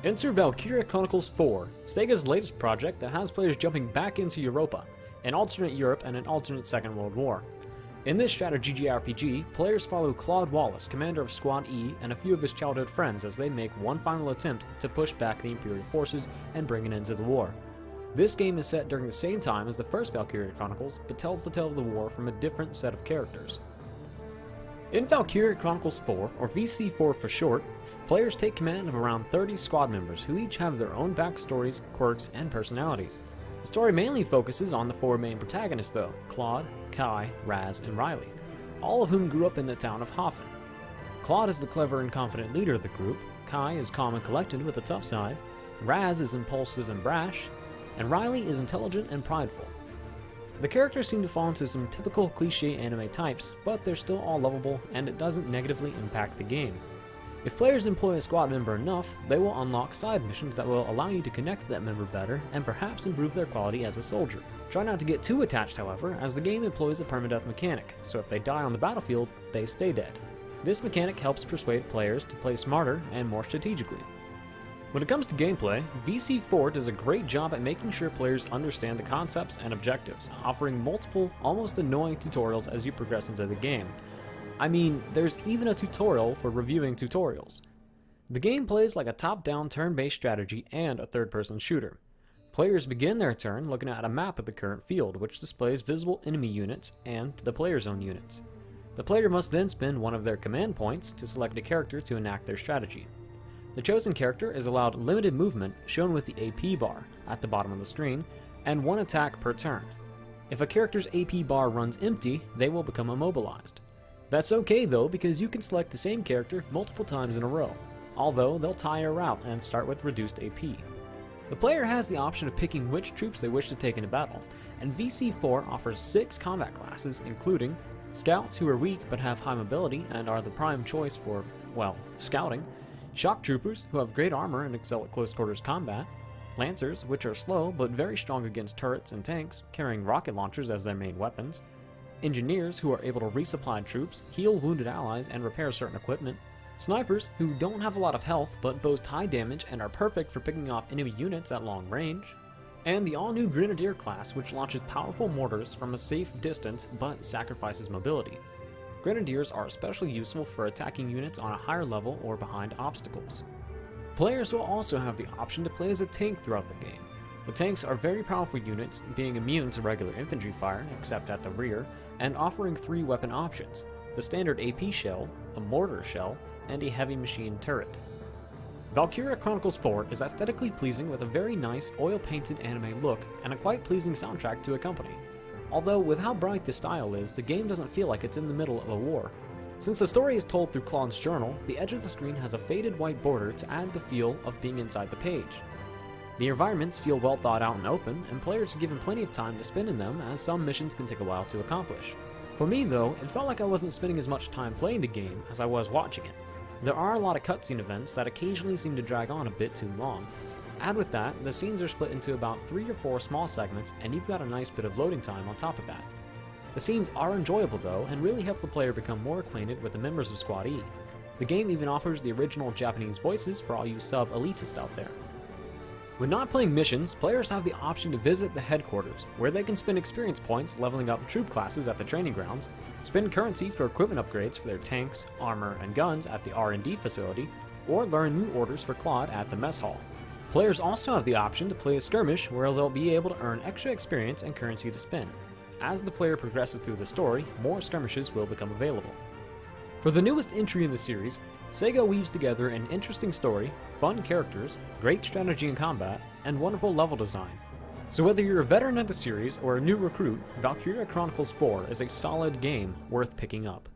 Enter Valkyria Chronicles 4, Sega's latest project that has players jumping back into Europa, an alternate Europe and an alternate Second World War. In this strategy JRPG, players follow Claude Wallace, commander of Squad E, and a few of his childhood friends as they make one final attempt to push back the Imperial forces and bring an end to the war. This game is set during the same time as the first Valkyria Chronicles, but tells the tale of the war from a different set of characters. In Valkyria Chronicles 4, or VC4 for short, players take command of around 30 squad members who each have their own backstories, quirks, and personalities. The story mainly focuses on the four main protagonists though, Claude, Kai, Raz, and Riley, all of whom grew up in the town of Hafen. Claude is the clever and confident leader of the group, Kai is calm and collected with a tough side, Raz is impulsive and brash, and Riley is intelligent and prideful. The characters seem to fall into some typical cliché anime types, but they're still all lovable and it doesn't negatively impact the game. If players employ a squad member enough, they will unlock side missions that will allow you to connect to that member better and perhaps improve their quality as a soldier. Try not to get too attached however, as the game employs a permadeath mechanic, so if they die on the battlefield, they stay dead. This mechanic helps persuade players to play smarter and more strategically. When it comes to gameplay, VC4 does a great job at making sure players understand the concepts and objectives, offering multiple, almost annoying tutorials as you progress into the game. I mean, there's even a tutorial for reviewing tutorials. The game plays like a top-down turn-based strategy and a third-person shooter. Players begin their turn looking at a map of the current field, which displays visible enemy units and the player's own units. The player must then spend one of their command points to select a character to enact their strategy. The chosen character is allowed limited movement, shown with the AP bar at the bottom of the screen, and one attack per turn. If a character's AP bar runs empty, they will become immobilized. That's okay though, because you can select the same character multiple times in a row, although they'll tire out and start with reduced AP. The player has the option of picking which troops they wish to take into battle, and VC4 offers 6 combat classes, including Scouts, who are weak but have high mobility and are the prime choice for, well, scouting, Shock Troopers, who have great armor and excel at close quarters combat, Lancers, which are slow but very strong against turrets and tanks, carrying rocket launchers as their main weapons, Engineers, who are able to resupply troops, heal wounded allies, and repair certain equipment, Snipers, who don't have a lot of health but boast high damage and are perfect for picking off enemy units at long range, and the all-new Grenadier class, which launches powerful mortars from a safe distance but sacrifices mobility. Grenadiers are especially useful for attacking units on a higher level or behind obstacles. Players will also have the option to play as a tank throughout the game. The tanks are very powerful units, being immune to regular infantry fire, except at the rear, and offering 3 weapon options: the standard AP shell, a mortar shell, and a heavy machine turret. Valkyria Chronicles 4 is aesthetically pleasing with a very nice oil-painted anime look and a quite pleasing soundtrack to accompany. Although with how bright the style is, the game doesn't feel like it's in the middle of a war. Since the story is told through Claude's journal, the edge of the screen has a faded white border to add the feel of being inside the page. The environments feel well thought out and open, and players are given plenty of time to spend in them, as some missions can take a while to accomplish. For me though, it felt like I wasn't spending as much time playing the game as I was watching it. There are a lot of cutscene events that occasionally seem to drag on a bit too long. Add with that, the scenes are split into about 3 or 4 small segments, and you've got a nice bit of loading time on top of that. The scenes are enjoyable though, and really help the player become more acquainted with the members of Squad E. The game even offers the original Japanese voices for all you sub-elitists out there. When not playing missions, players have the option to visit the headquarters, where they can spend experience points leveling up troop classes at the training grounds, spend currency for equipment upgrades for their tanks, armor, and guns at the R&D facility, or learn new orders for Claude at the mess hall. Players also have the option to play a skirmish where they'll be able to earn extra experience and currency to spend. As the player progresses through the story, more skirmishes will become available. For the newest entry in the series, Sega weaves together an interesting story, fun characters, great strategy and combat, and wonderful level design. So whether you're a veteran of the series or a new recruit, Valkyria Chronicles 4 is a solid game worth picking up.